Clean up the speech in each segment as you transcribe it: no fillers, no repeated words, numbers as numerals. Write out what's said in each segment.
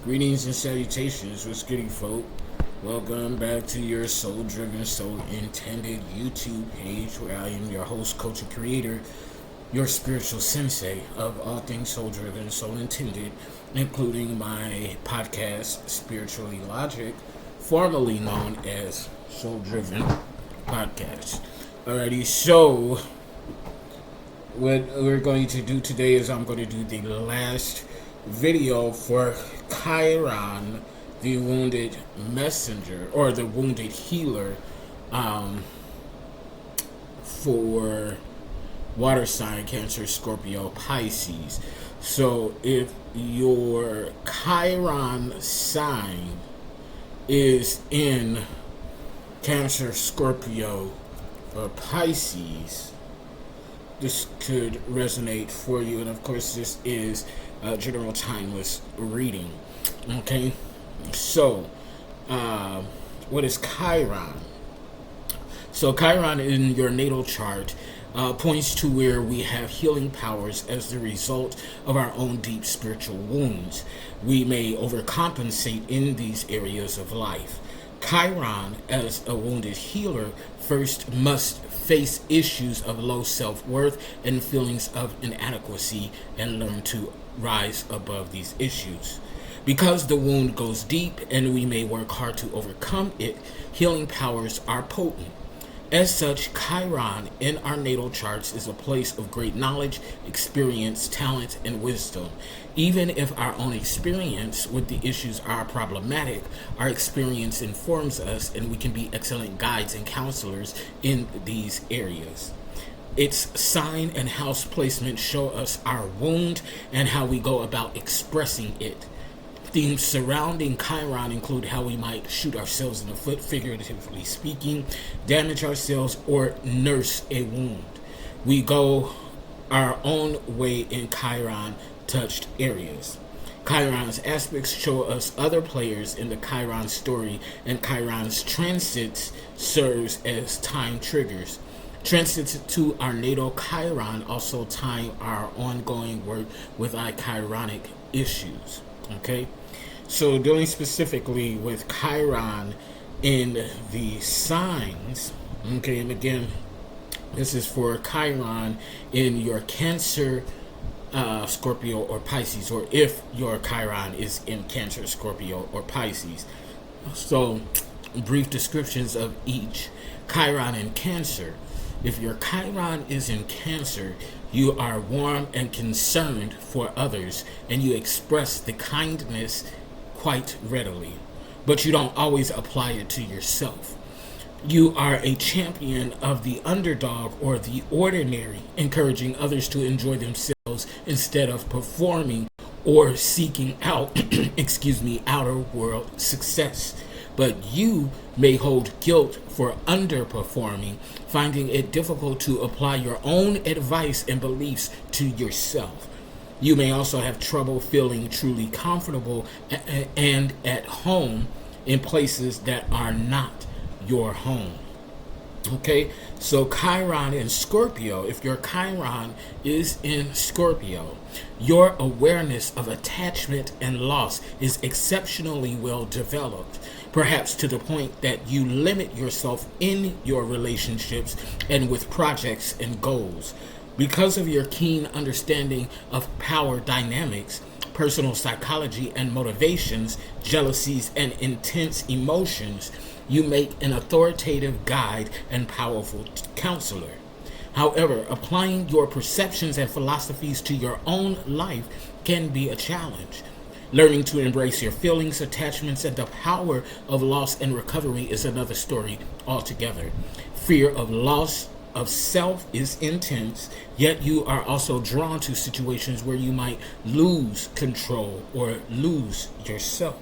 Greetings and salutations, what's goody folk? Welcome back to your soul driven, soul intended YouTube page where I am your host, coach, and creator, your spiritual sensei of all things soul driven, soul intended, including my podcast, Spiritually Logic, formerly known as Soul Driven Podcast. Alrighty, so what we're going to do today is I'm going to do the last video for Chiron, the wounded messenger or the wounded healer, for water sign Cancer, Scorpio, Pisces. So if your Chiron sign is in Cancer, Scorpio, or Pisces, this could resonate for you. And of course, this is a general timeless reading. Okay, so what is Chiron? So Chiron in your natal chart points to where we have healing powers as the result of our own deep spiritual wounds. We may overcompensate in these areas of life. Chiron, as a wounded healer, first must face issues of low self-worth and feelings of inadequacy and learn to rise above these issues. Because the wound goes deep and we may work hard to overcome it, healing powers are potent. As such, Chiron in our natal charts is a place of great knowledge, experience, talent, and wisdom. Even if our own experience with the issues are problematic, our experience informs us and we can be excellent guides and counselors in these areas. Its sign and house placement show us our wound and how we go about expressing it. Themes surrounding Chiron include how we might shoot ourselves in the foot, figuratively speaking, damage ourselves, or nurse a wound. We go our own way in Chiron-touched areas. Chiron's aspects show us other players in the Chiron story, and Chiron's transits serves as time triggers. Transits to our natal Chiron also time our ongoing work with our Chironic issues. Okay, so dealing specifically with Chiron in the signs, okay, and again, this is for Chiron in your Cancer, Scorpio, or Pisces, or if your Chiron is in Cancer, Scorpio, or Pisces. So, brief descriptions of each. Chiron in Cancer. If your Chiron is in Cancer, you are warm and concerned for others, and you express the kindness quite readily, but you don't always apply it to yourself. You are a champion of the underdog or the ordinary, encouraging others to enjoy themselves instead of performing or seeking out, outer world success. But you may hold guilt for underperforming, finding it difficult to apply your own advice and beliefs to yourself. You may also have trouble feeling truly comfortable and at home in places that are not your home. Okay, so Chiron in Scorpio, if your Chiron is in Scorpio, your awareness of attachment and loss is exceptionally well developed, perhaps to the point that you limit yourself in your relationships and with projects and goals. Because of your keen understanding of power dynamics, personal psychology and motivations, jealousies and intense emotions, you make an authoritative guide and powerful counselor. However, applying your perceptions and philosophies to your own life can be a challenge. Learning to embrace your feelings, attachments, and the power of loss and recovery is another story altogether. Fear of loss of self is intense, yet you are also drawn to situations where you might lose control or lose yourself.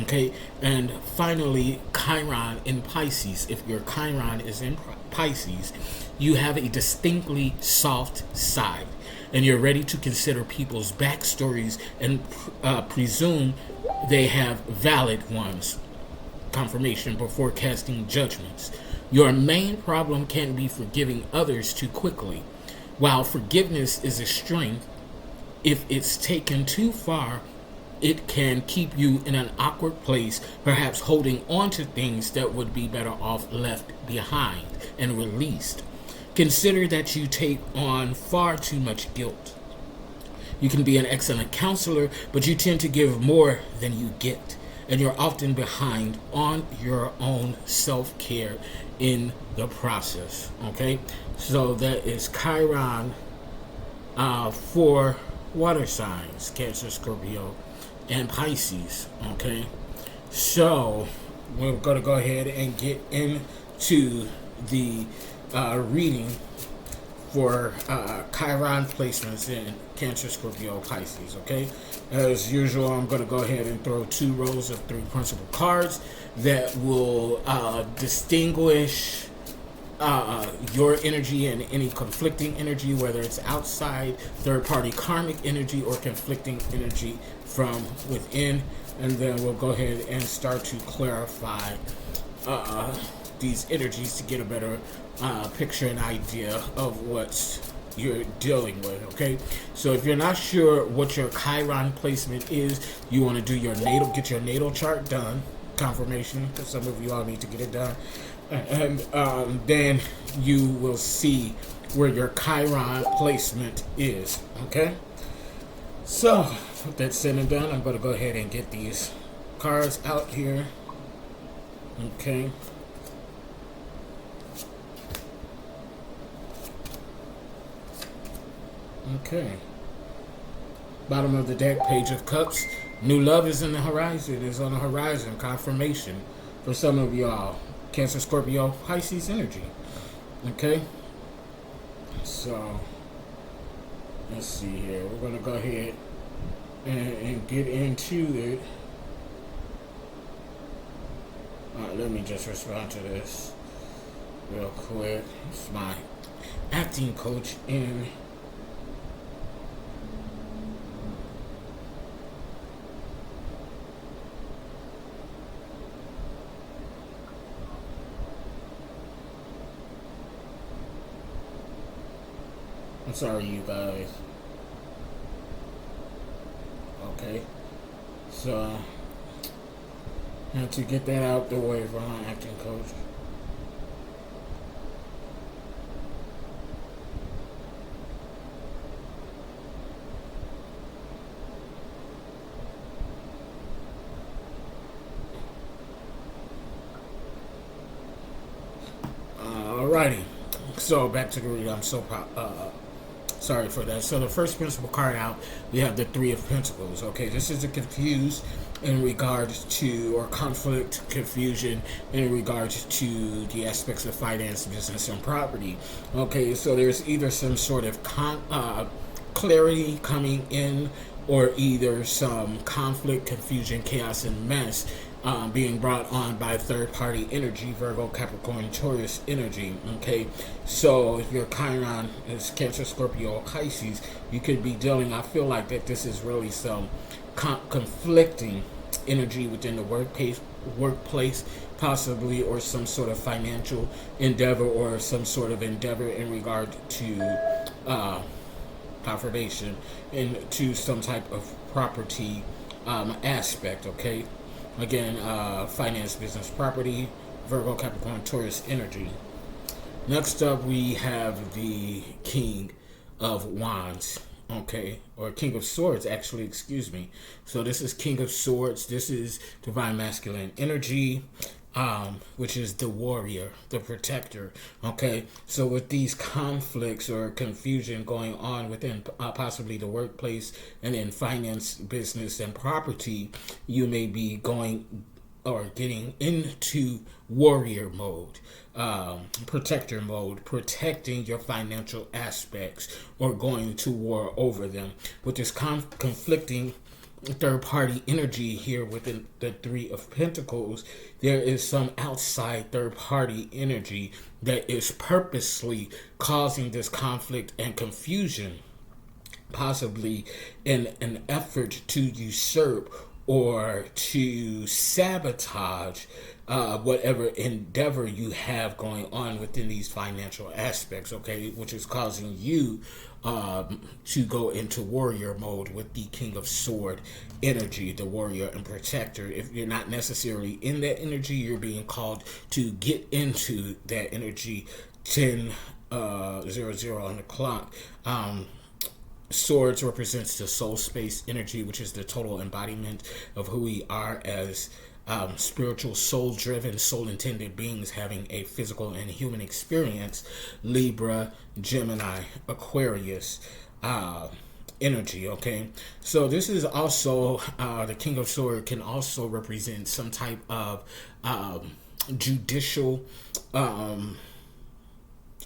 Okay, and finally, Chiron in Pisces. If your Chiron is in Pisces, you have a distinctly soft side, and you're ready to consider people's backstories and presume they have valid ones. Confirmation before casting judgments. Your main problem can be forgiving others too quickly. While forgiveness is a strength, if it's taken too far, it can keep you in an awkward place, perhaps holding on to things that would be better off left behind and released. Consider that you take on far too much guilt. You can be an excellent counselor, but you tend to give more than you get. And you're often behind on your own self-care in the process. Okay? So that is Chiron for water signs, Cancer, Scorpio, and Pisces. Okay? So we're going to go ahead and get into the reading for Chiron placements in Cancer, Scorpio, Pisces. Okay, as usual, I'm going to go ahead and throw 2 rows of 3 principal cards that will distinguish your energy and any conflicting energy, whether it's outside, third-party karmic energy, or conflicting energy from within. And then we'll go ahead and start to clarify these energies to get a better picture and idea of what you're dealing with. Okay, so if you're not sure what your Chiron placement is, you want to do your natal, get your natal chart done, confirmation, because some of you all need to get it done, and then you will see where your Chiron placement is. Okay, so with that said and done, I'm going to go ahead and get these cards out here. Okay. Okay. Bottom of the deck, Page of Cups. New love is in the horizon. Is on the horizon. Confirmation for some of y'all. Cancer, Scorpio, Pisces energy. Okay. So let's see here. We're gonna go ahead and get into it. Let me just respond to this real quick. It's my acting coach in. I'm sorry, you guys. Okay. So, I have to get that out the way for my acting coach. Alrighty. So, back to the read. I'm so sorry for that. So the first principal card out, we have the 3 of Pentacles. Okay, this is a confused in regards to, or conflict, confusion in regards to the aspects of finance, business, and property. Okay, so there's either some sort of clarity coming in, or either some conflict, confusion, chaos, and mess being brought on by third-party energy, Virgo, Capricorn, Taurus energy. Okay, so if your Chiron is Cancer, Scorpio, Pisces, you could be dealing, I feel like that this is really some conflicting energy within the workplace, possibly, or some sort of financial endeavor, or some sort of endeavor in regard to confirmation into some type of property aspect. Okay, again, finance, business, property, Virgo, Capricorn, Taurus energy. Next up, we have the King of Wands. Okay, or King of Swords, actually, excuse me. So this is King of Swords. This is divine masculine energy, which is the warrior, the protector. Okay, so with these conflicts or confusion going on within possibly the workplace and in finance, business, and property, you may be going or getting into warrior mode, protector mode, protecting your financial aspects, or going to war over them. With this conflicting third-party energy here within the 3 of Pentacles, there is some outside third-party energy that is purposely causing this conflict and confusion, possibly in an effort to usurp or to sabotage whatever endeavor you have going on within these financial aspects, okay, which is causing you to go into warrior mode with the King of Sword energy, the warrior and protector. If you're not necessarily in that energy, you're being called to get into that energy. 10:00 on the clock. Swords represents the soul space energy, which is the total embodiment of who we are as spiritual, soul-driven, soul-intended beings having a physical and human experience. Libra, Gemini, Aquarius energy, okay? So this is also, the King of Swords can also represent some type of judicial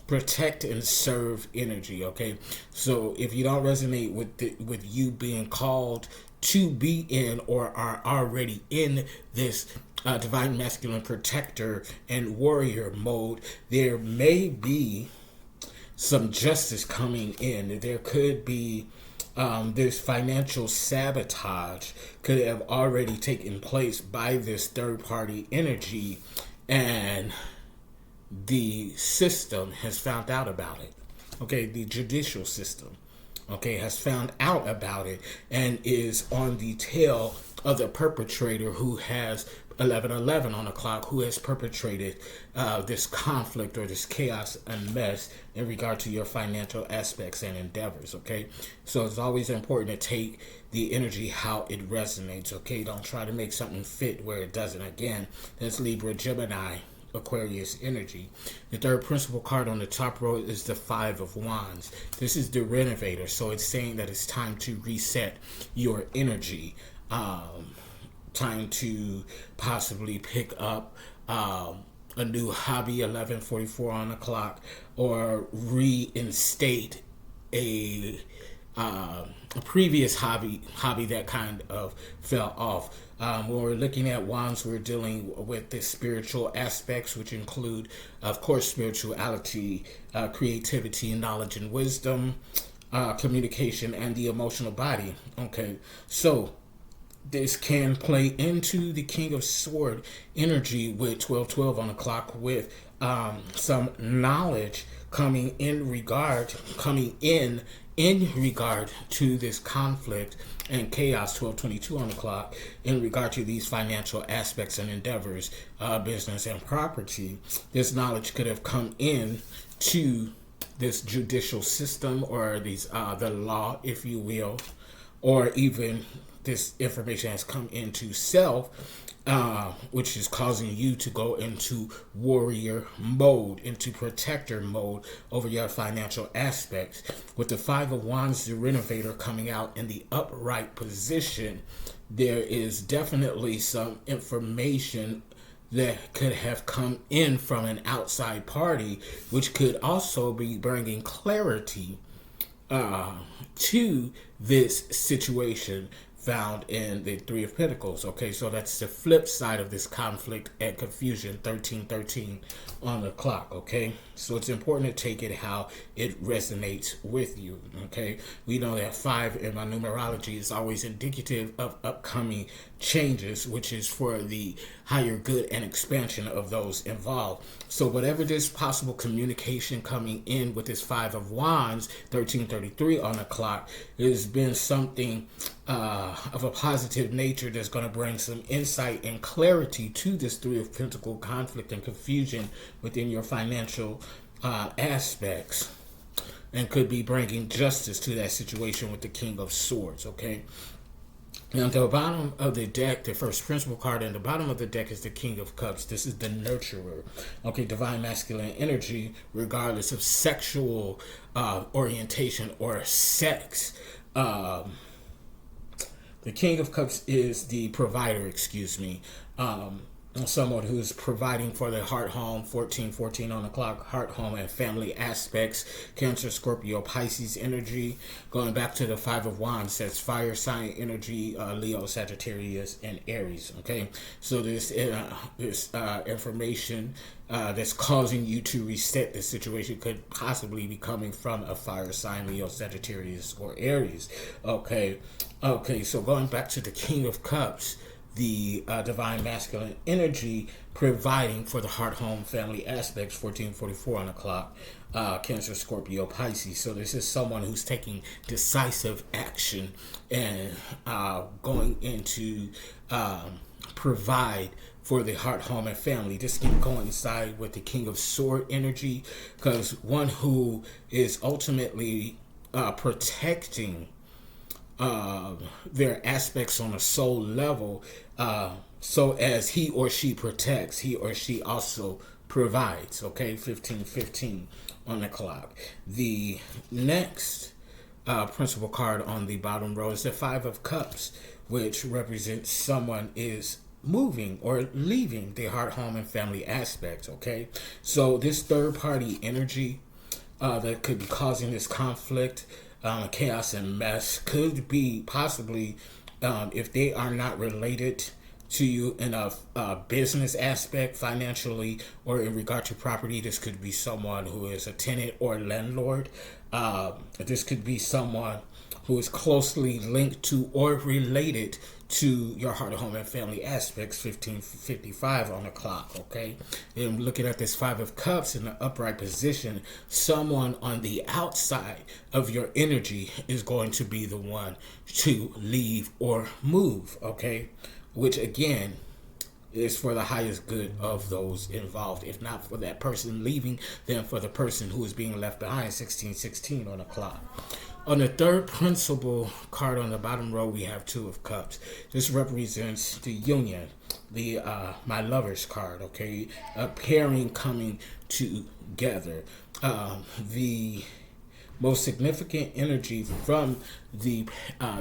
protect and serve energy, okay? So if you don't resonate with you being called to be in or are already in this divine masculine protector and warrior mode, there may be some justice coming in. There could be this financial sabotage could have already taken place by this third party energy, and the system has found out about it. Okay, the judicial system, okay, has found out about it and is on the tail of the perpetrator who has 11:11 on the clock, who has perpetrated this conflict or this chaos and mess in regard to your financial aspects and endeavors, okay? So it's always important to take the energy how it resonates, okay? Don't try to make something fit where it doesn't. Again, that's Libra, Gemini, Aquarius energy. The third principal card on the top row is the Five of Wands. This is the renovator, so it's saying that it's time to reset your energy, time to possibly pick up a new hobby, 11:44 on the clock, or reinstate a previous hobby that kind of fell off. When we're looking at wands, we're dealing with the spiritual aspects, which include, of course, spirituality, creativity, knowledge and wisdom, communication, and the emotional body. Okay, so this can play into the King of Sword energy with 12:12 on the clock, with some knowledge coming in regard to this conflict and chaos, 12:22 on the clock, in regard to these financial aspects and endeavors, business and property. This knowledge could have come in to this judicial system, or these the law, if you will, or even this information has come into self, which is causing you to go into warrior mode, into protector mode over your financial aspects. With the Five of Wands, the renovator, coming out in the upright position, there is definitely some information that could have come in from an outside party, which could also be bringing clarity to this situation found in the Three of Pentacles. Okay, so that's the flip side of this conflict and confusion, 13:13 on the clock. Okay, so it's important to take it how it resonates with you. Okay, we know that 5 in my numerology is always indicative of upcoming changes, which is for the higher good and expansion of those involved. So whatever this possible communication coming in with this Five of Wands, 13:33 on the clock, has been something of a positive nature that's going to bring some insight and clarity to this Three of Pentacles conflict and confusion within your financial aspects, and could be bringing justice to that situation with the King of Swords. Okay, now at the bottom of the deck, the first principal card in the bottom of the deck is the King of Cups. This is the nurturer. Okay, divine masculine energy, regardless of sexual orientation or sex. The King of Cups is the provider, someone who's providing for the heart, home, 1414 on the clock, heart, home, and family aspects. Cancer, Scorpio, Pisces energy. Going back to the Five of Wands, that's fire sign energy, Leo, Sagittarius, and Aries. Okay, so this information that's causing you to reset the situation could possibly be coming from a fire sign, Leo, Sagittarius, or Aries. Okay, so going back to the King of Cups, the divine masculine energy providing for the heart, home, family aspects, 1444 on the clock, Cancer, Scorpio, Pisces. So this is someone who's taking decisive action and going into provide for the heart, home, and family. This can coincide with the King of Sword energy, because one who is ultimately protecting their aspects on a soul level, so as he or she protects, he or she also provides. Okay, 1515 on the clock. The next principal card on the bottom row is the Five of Cups, which represents someone is moving or leaving the heart, home, and family aspects. Okay, so this third party energy that could be causing this conflict, chaos, and mess could be possibly, if they are not related to you in a business aspect, financially, or in regard to property. This could be someone who is a tenant or landlord. This could be someone who is closely linked to or related to your heart, home, and family aspects, 1555 on the clock. Okay, and looking at this Five of Cups in the upright position, someone on the outside of your energy is going to be the one to leave or move. Okay, which again is for the highest good of those involved. If not for that person leaving, then for the person who is being left behind, 1616 on the clock. On the third principal card on the bottom row, we have Two of Cups. This represents the union, the my lover's card. Okay, a pairing coming together. The most significant energy from the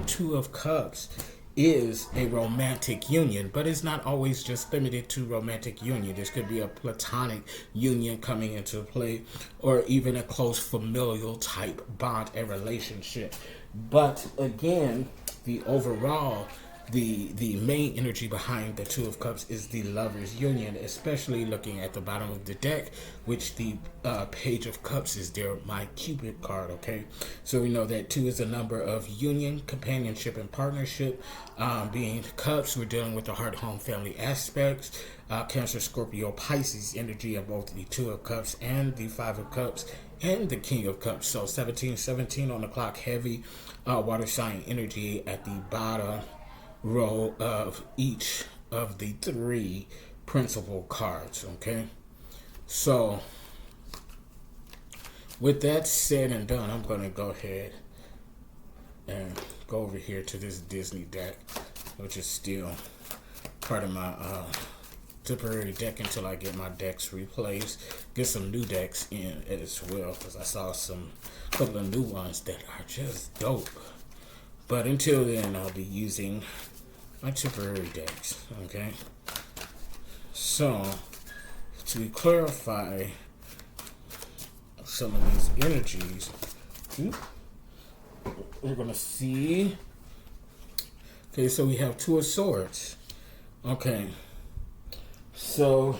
Two of Cups is a romantic union, but it's not always just limited to romantic union. This could be a platonic union coming into play, or even a close familial type bond and relationship. But again, the overall, the main energy behind the Two of Cups is the lover's union, especially looking at the bottom of the deck, which the Page of Cups is their My Cupid card. Okay, so we know that 2 is a number of union, companionship, and partnership. Being Cups, we're dealing with the heart, home, family aspects. Cancer, Scorpio, Pisces energy of both the Two of Cups and the Five of Cups and the King of Cups. So 1717 on the clock, heavy water sign energy at the bottom row of each of the 3 principal cards. Okay, so with that said and done, I'm going to go ahead and go over here to this Disney deck, which is still part of my temporary deck until I get my decks replaced, get some new decks in as well, because I saw some couple of new ones that are just dope. But until then, I'll be using my temporary decks. Okay, so to clarify some of these energies, we're gonna see. Okay, so we have Two of Swords. Okay, so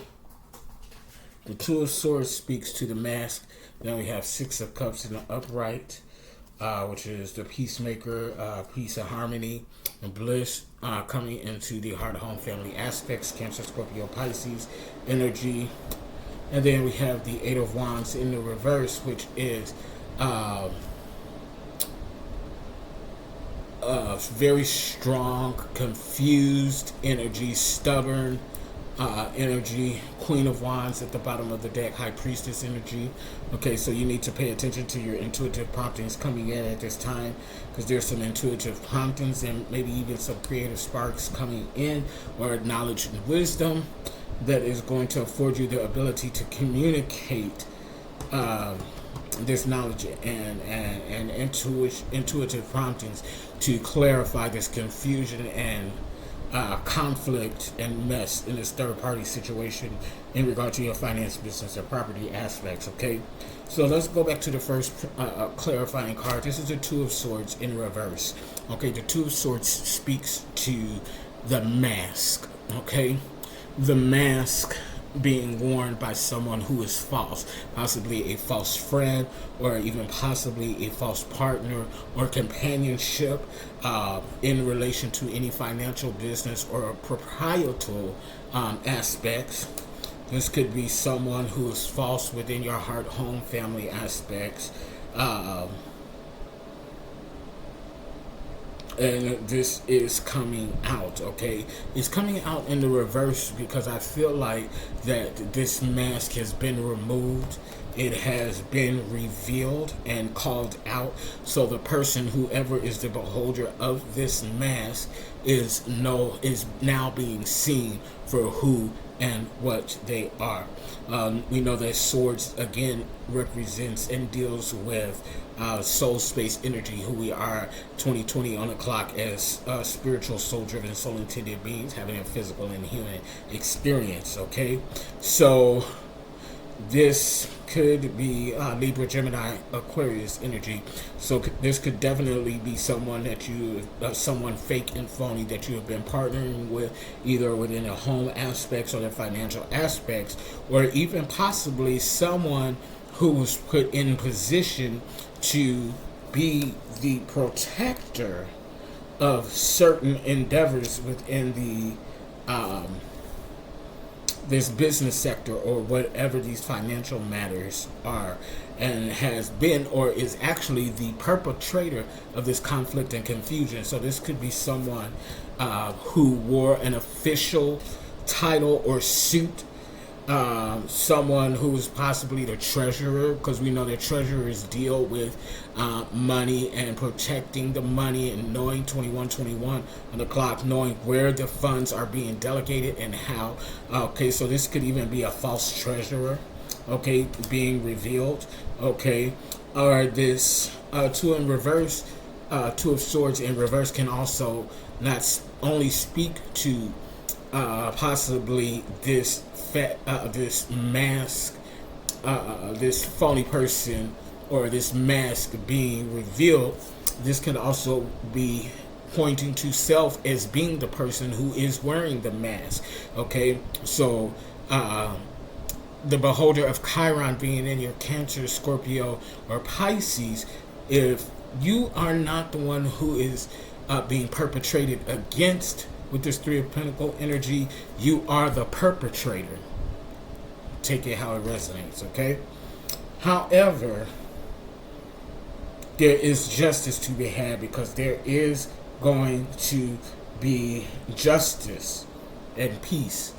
the Two of Swords speaks to the mask. Then we have Six of Cups in the upright, which is the peacemaker, peace and harmony and bliss, coming into the heart, home, family aspects, Cancer, Scorpio, Pisces energy. And then we have the Eight of Wands in the reverse, which is very strong, confused energy, stubborn energy. Queen of Wands at the bottom of the deck, High Priestess energy. Okay, so you need to pay attention to your intuitive promptings coming in at this time, because there's some intuitive promptings and maybe even some creative sparks coming in, or knowledge and wisdom that is going to afford you the ability to communicate this knowledge and intuitive promptings to clarify this confusion and conflict and mess in this third party situation in regard to your finance, business, or property aspects. Okay, so let's go back to the first clarifying card. This is the Two of Swords in reverse. Okay, the Two of Swords speaks to the mask. Okay, the mask being worn by someone who is false, possibly a false friend, or even possibly a false partner or companionship in relation to any financial, business, or proprietorial aspects. This could be someone who is false within your heart, home, family aspects. And this is coming out, okay? It's coming out in the reverse because I feel like that this mask has been removed. It has been revealed and called out. So the person, whoever is the beholder of this mask, is now being seen for who and what they are. We know that swords again represents and deals with soul space energy, who we are 2020 on the clock as spiritual, soul driven, soul intended beings having a physical and human experience. Okay, so this could be Libra, Gemini, Aquarius energy. So this could definitely be someone that someone fake and phony that you have been partnering with, either within the home aspects or the financial aspects, or even possibly someone who was put in position to be the protector of certain endeavors within the this business sector or whatever these financial matters are, and has been or is actually the perpetrator of this conflict and confusion. So this could be someone who wore an official title or suit, someone who is possibly the treasurer, because we know that treasurers deal with money and protecting the money and knowing 2121 on the clock, knowing where the funds are being delegated and how. Okay, so this could even be a false treasurer, okay, being revealed. Okay, or this two in reverse, Two of Swords in reverse can also not only speak to possibly this this mask, this phony person, or this mask being revealed. This can also be pointing to self as being the person who is wearing the mask. Okay, so the beholder of Chiron being in your Cancer, Scorpio, or Pisces, if you are not the one who is being perpetrated against with this Three of Pentacles energy, you are the perpetrator. Take it how it resonates, okay? However, there is justice to be had, because there is going to be justice and peace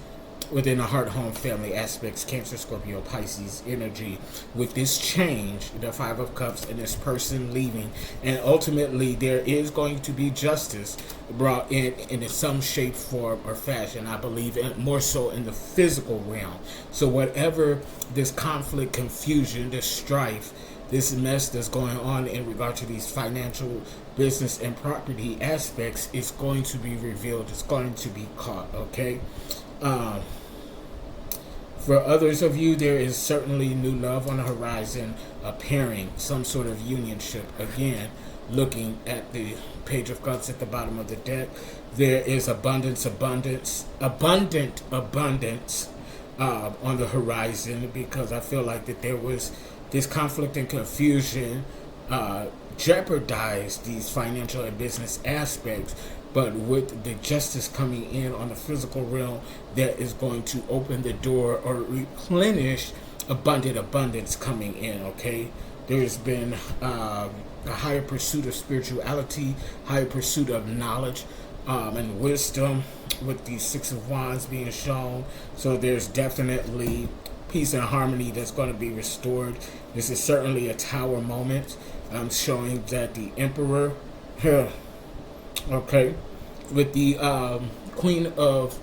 within the heart, home, family aspects, Cancer, Scorpio, Pisces energy, with this change, the Five of Cups, and this person leaving. And ultimately, there is going to be justice brought in some shape, form, or fashion, I believe, and more so in the physical realm. So whatever this conflict, confusion, this strife, this mess that's going on in regard to these financial, business, and property aspects is going to be revealed. It's going to be caught, okay? For others of you, there is certainly new love on the horizon, appearing, some sort of unionship. Again, looking at the Page of Cups at the bottom of the deck, there is abundant abundance on the horizon, because I feel like that there was this conflict and confusion jeopardized these financial and business aspects. But with the justice coming in on the physical realm, that is going to open the door or replenish abundance coming in, okay? There has been a higher pursuit of spirituality, higher pursuit of knowledge and wisdom, with the Six of Wands being shown. So there's definitely peace and harmony that's going to be restored. This is certainly a Tower moment. I'm showing that the Emperor here, okay, with the Queen of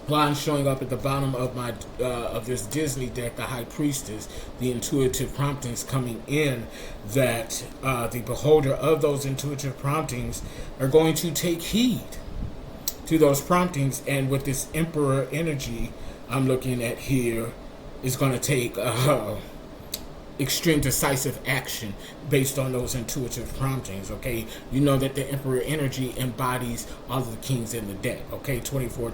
Wands showing up at the bottom of my of this Disney deck, the High Priestess, the intuitive promptings coming in, that the beholder of those intuitive promptings are going to take heed to those promptings. And with this Emperor energy I'm looking at here, is going to take extreme decisive action based on those intuitive promptings. Okay, you know that the Emperor energy embodies all of the kings in the deck. Okay, 24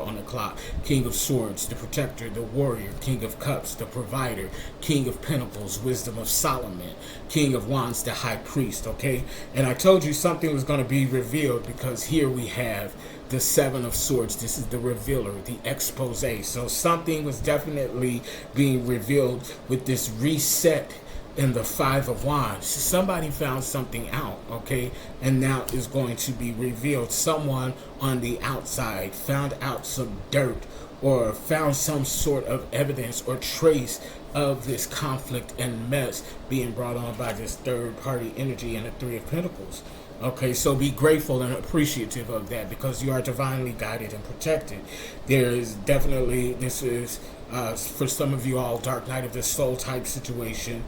on the clock. King of Swords, the protector, the warrior. King of Cups, the provider. King of Pentacles, wisdom of Solomon. King of Wands, the high priest. Okay, and I told you something was going to be revealed, because here we have the Seven of Swords. This is the revealer, the expose. So something was definitely being revealed with this reset in the Five of Wands. Somebody found something out, okay, and now is going to be revealed. Someone on the outside found out some dirt, or found some sort of evidence or trace of this conflict and mess being brought on by this third party energy and the Three of Pentacles. Okay, so be grateful and appreciative of that, because you are divinely guided and protected. There is definitely, this is, for some of you all, Dark Night of the Soul type situation.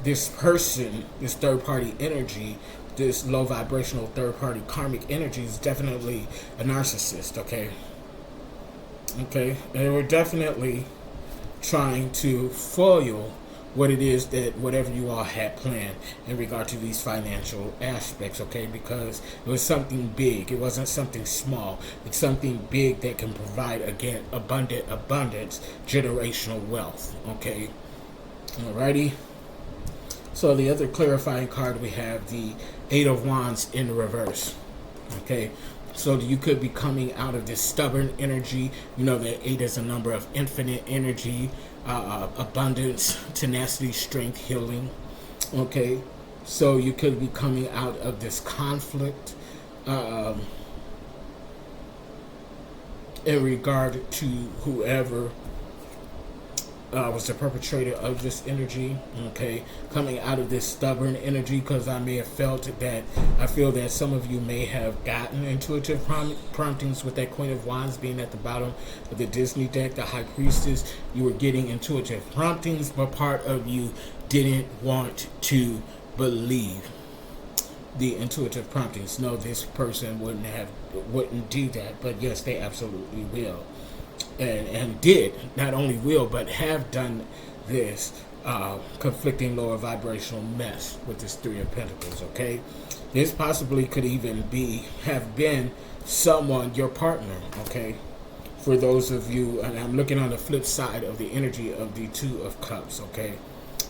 This person, this third-party energy, this low vibrational third-party karmic energy is definitely a narcissist, okay? Okay, they were definitely trying to foil what it is that whatever you all had planned in regard to these financial aspects, okay? Because it was something big. It wasn't something small. It's something big that can provide, again, abundance, generational wealth, okay? Alrighty. So the other clarifying card, we have the Eight of Wands in reverse, okay? So you could be coming out of this stubborn energy. You know that 8 is a number of infinite energy, abundance, tenacity, strength, healing. Okay, so you could be coming out of this conflict in regard to whoever was the perpetrator of this energy. Okay, coming out of this stubborn energy, because I may have felt that, I feel that some of you may have gotten intuitive promptings with that Queen of Wands being at the bottom of the Disney deck, the High Priestess. You were getting intuitive promptings, but part of you didn't want to believe the intuitive promptings. No, this person wouldn't do that, but yes, they absolutely will. And did, not only will, but have done this conflicting lower vibrational mess with this Three of Pentacles, okay? This possibly could even have been someone, your partner, okay? For those of you, and I'm looking on the flip side of the energy of the Two of Cups, okay?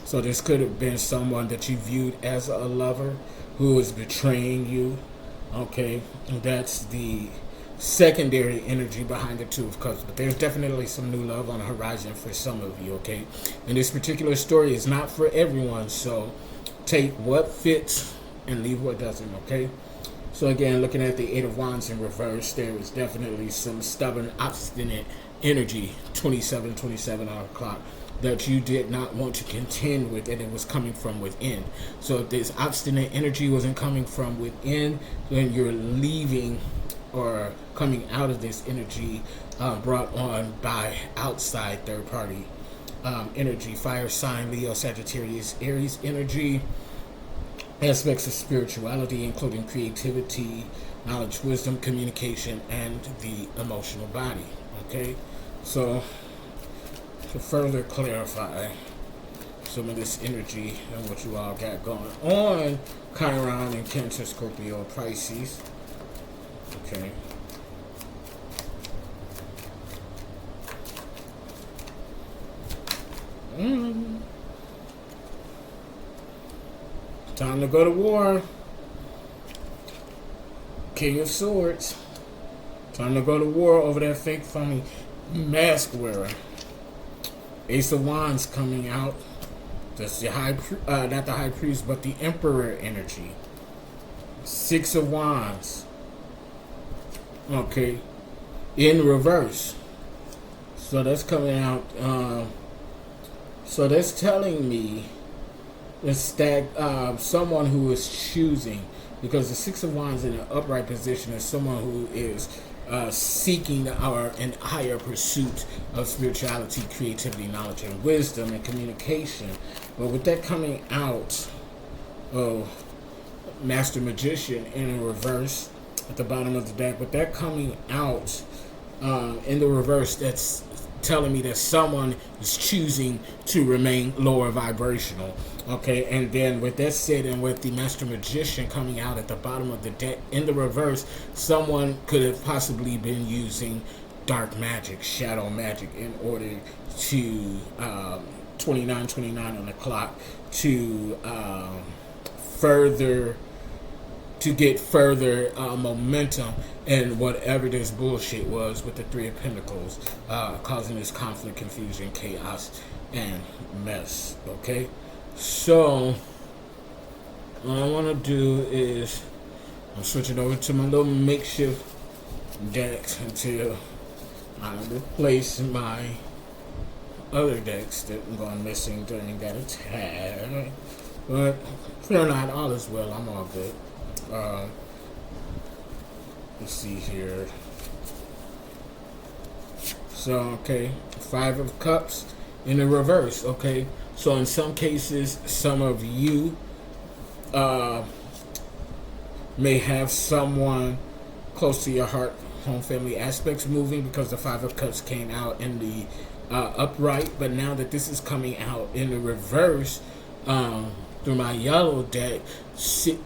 So this could have been someone that you viewed as a lover who is betraying you, okay? And that's the secondary energy behind the Two of Cups, but there's definitely some new love on the horizon for some of you, okay? And this particular story is not for everyone, so take what fits and leave what doesn't, okay? So again, looking at the Eight of Wands in reverse, there is definitely some stubborn, obstinate energy, 27 on the clock, that you did not want to contend with, and it was coming from within. So if this obstinate energy wasn't coming from within, then you're leaving or coming out of this energy brought on by outside third-party energy, fire sign, Leo, Sagittarius, Aries energy, aspects of spirituality, including creativity, knowledge, wisdom, communication, and the emotional body, okay? So to further clarify some of this energy and what you all got going on, Chiron and Cancer, Scorpio, Pisces, okay? Time to go to war. King of Swords. Time to go to war over that fake phony mask wearer. Ace of Wands coming out. That's the not the High Priest, but the Emperor energy. Six of Wands. Okay. In reverse. So that's coming out. So that's telling me that someone who is choosing, because the Six of Wands in an upright position is someone who is seeking in higher pursuit of spirituality, creativity, knowledge, and wisdom, and communication. But with that coming out of Master Magician in reverse, at the bottom of the deck. But that coming out in the reverse, that's telling me that someone is choosing to remain lower vibrational. Okay, and then with that said, and with the Master Magician coming out at the bottom of the deck in the reverse, someone could have possibly been using dark magic, shadow magic, in order to 29 on the clock to get further momentum and whatever this bullshit was with the Three of Pentacles, causing this conflict, confusion, chaos, and mess. Okay, so what I want to do is I'm switching over to my little makeshift decks until I replace my other decks that I'm going missing during that attack. But fear not, all is well. I'm all good. Let's see here. So, okay, Five of Cups in the reverse. Okay, so in some cases, some of you may have someone close to your heart, home, family aspects moving, because the Five of Cups came out in the upright. But now that this is coming out in the reverse, through my yellow deck,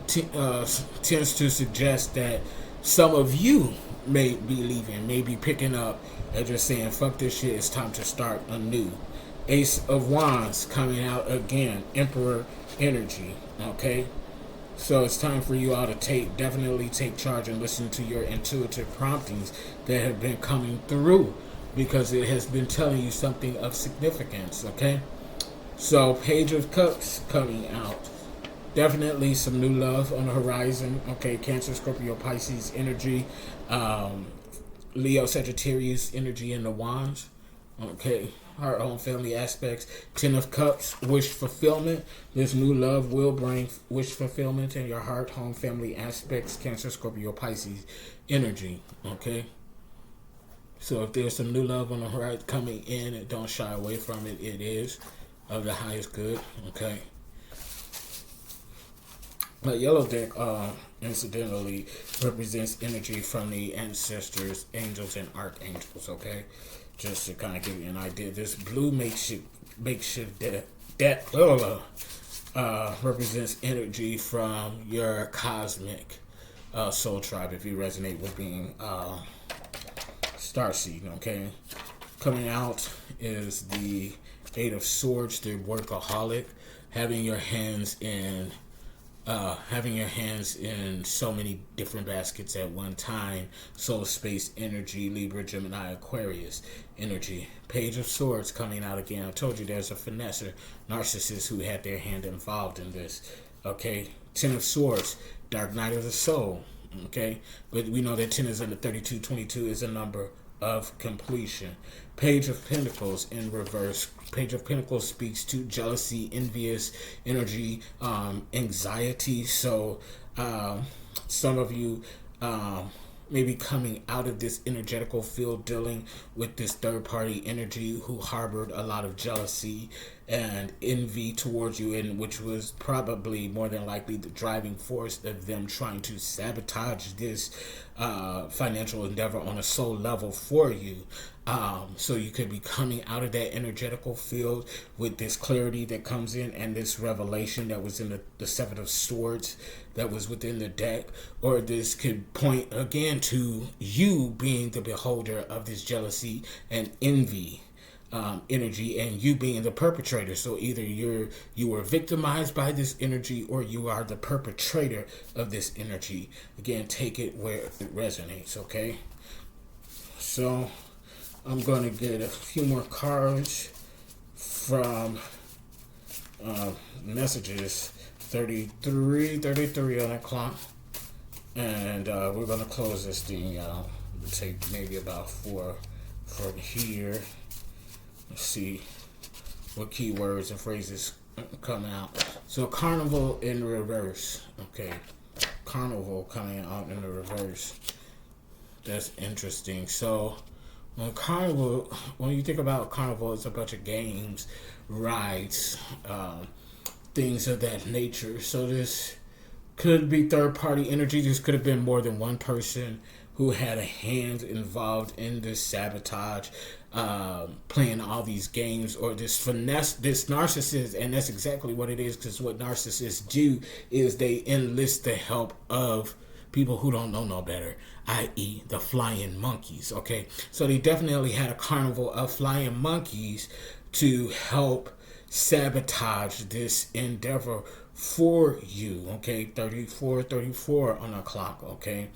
tends to suggest that some of you may be leaving, may be picking up and just saying, fuck this shit, it's time to start anew. Ace of Wands coming out again, Emperor energy. Okay, so it's time for you all to definitely take charge and listen to your intuitive promptings that have been coming through, because it has been telling you something of significance. Okay, so Page of Cups coming out. Definitely some new love on the horizon. Okay, Cancer, Scorpio, Pisces energy. Leo, Sagittarius energy in the wands. Okay, heart, home, family aspects. Ten of Cups, wish fulfillment. This new love will bring wish fulfillment in your heart, home, family aspects. Cancer, Scorpio, Pisces energy. Okay, so if there's some new love on the horizon coming in, and don't shy away from it, it is of the highest good. Okay, but yellow deck incidentally represents energy from the ancestors, angels, and archangels. Okay, just to kind of give you an idea, this blue makeshift deck represents energy from your cosmic soul tribe, if you resonate with being starseed. Okay, coming out is the Eight of Swords, the workaholic, having your hands in so many different baskets at one time. Soul space energy, Libra, Gemini, Aquarius energy. Page of Swords coming out again. I told you there's a finesser, narcissist, who had their hand involved in this. Okay, Ten of Swords, Dark Night of the Soul. Okay, but we know that 10 is in the 32. 22 is a number of completion. Page of Pentacles in reverse. Page of Pentacles speaks to jealousy, envious energy, anxiety. So some of you may be coming out of this energetical field dealing with this third party energy who harbored a lot of jealousy and envy towards you, and which was probably more than likely the driving force of them trying to sabotage this financial endeavor on a soul level for you. So you could be coming out of that energetical field with this clarity that comes in, and this revelation that was in the Seven of Swords that was within the deck. Or this could point again to you being the beholder of this jealousy and envy energy, and you being the perpetrator. So either you were victimized by this energy, or you are the perpetrator of this energy. Again, take it where it resonates. Okay, so I'm going to get a few more cards from messages. 33 on that clock, and we're going to close this thing out. It'll take maybe about 4 from here. Let's see what keywords and phrases come out. So Carnival in reverse. Okay, Carnival coming out in the reverse. That's interesting. So when you think about Carnival, it's a bunch of games, rides, things of that nature. So this Could be third party energy. This could have been more than one person who had a hand involved in this sabotage, playing all these games, or this finesse, this narcissist. And that's exactly what it is, because what narcissists do is they enlist the help of people who don't know no better, i.e. the flying monkeys. Okay, so they definitely had a carnival of flying monkeys to help sabotage this endeavor for you. Okay, 34 on the clock. Okay,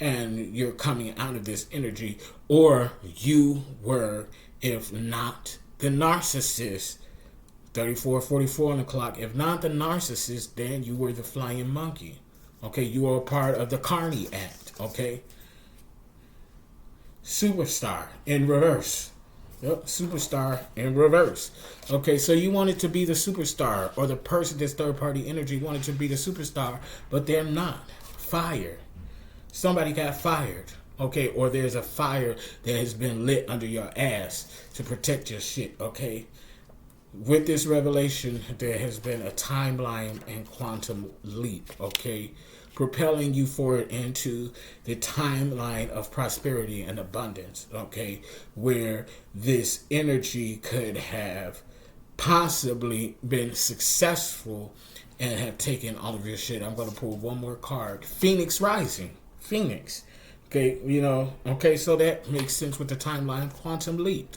and you're coming out of this energy, or you were, if not the narcissist. 34:44 on the clock. If not the narcissist, then you were the flying monkey. Okay, you are a part of the Carney Act. Okay, superstar in reverse. Yep, superstar in reverse. Okay, so you wanted to be the superstar, or the person that's third party energy wanted to be the superstar, but they're not. Fired. Somebody got fired. Okay, or there's a fire that has been lit under your ass to protect your shit. Okay, with this revelation, there has been a timeline and quantum leap. Okay, propelling you forward into the timeline of prosperity and abundance. Okay, where this energy could have possibly been successful and have taken all of your shit. I'm going to pull one more card. Phoenix Rising. Phoenix. Okay, okay, so that makes sense with the timeline quantum leap,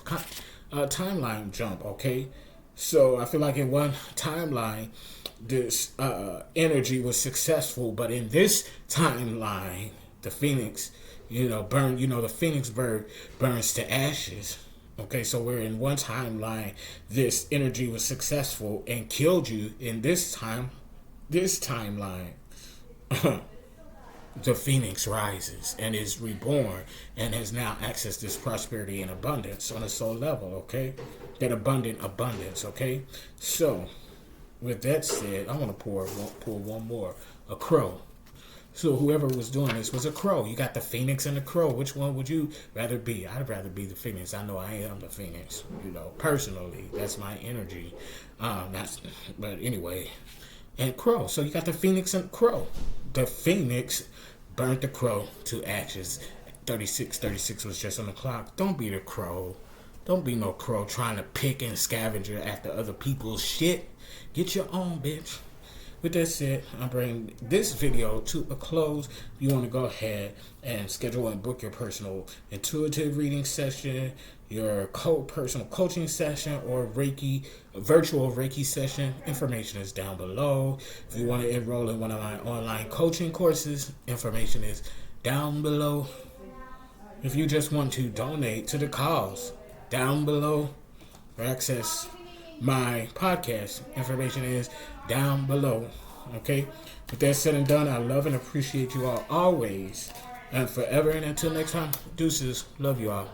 timeline jump. Okay, so I feel like in one timeline, this energy was successful, but in this timeline, the phoenix, burn. The phoenix bird burns to ashes. Okay, so we're in one timeline, this energy was successful and killed you. In this timeline, the phoenix rises and is reborn and has now accessed this prosperity and abundance on a soul level. Okay, that abundant abundance. Okay, so with that said, I want to pull one more. A crow. So whoever was doing this was a crow. You got the phoenix and the crow. Which one would you rather be? I'd rather be the phoenix. I know I am the phoenix. Personally, that's my energy. But anyway, and crow. So you got the phoenix and crow. The phoenix burnt the crow to ashes. 36 was just on the clock. Don't be the crow. Don't be no crow trying to pick and scavenger after other people's shit. Get your own, bitch. With that said, I bring this video to a close. If you want to go ahead and schedule and book your personal intuitive reading session, your personal coaching session, or virtual Reiki session, information is down below. If you want to enroll in one of my online coaching courses, information is down below. If you just want to donate to the cause, down below. Or access my podcast, information is down below. Okay, with that said and done, I love and appreciate you all always and forever, and until next time, deuces. Love you all.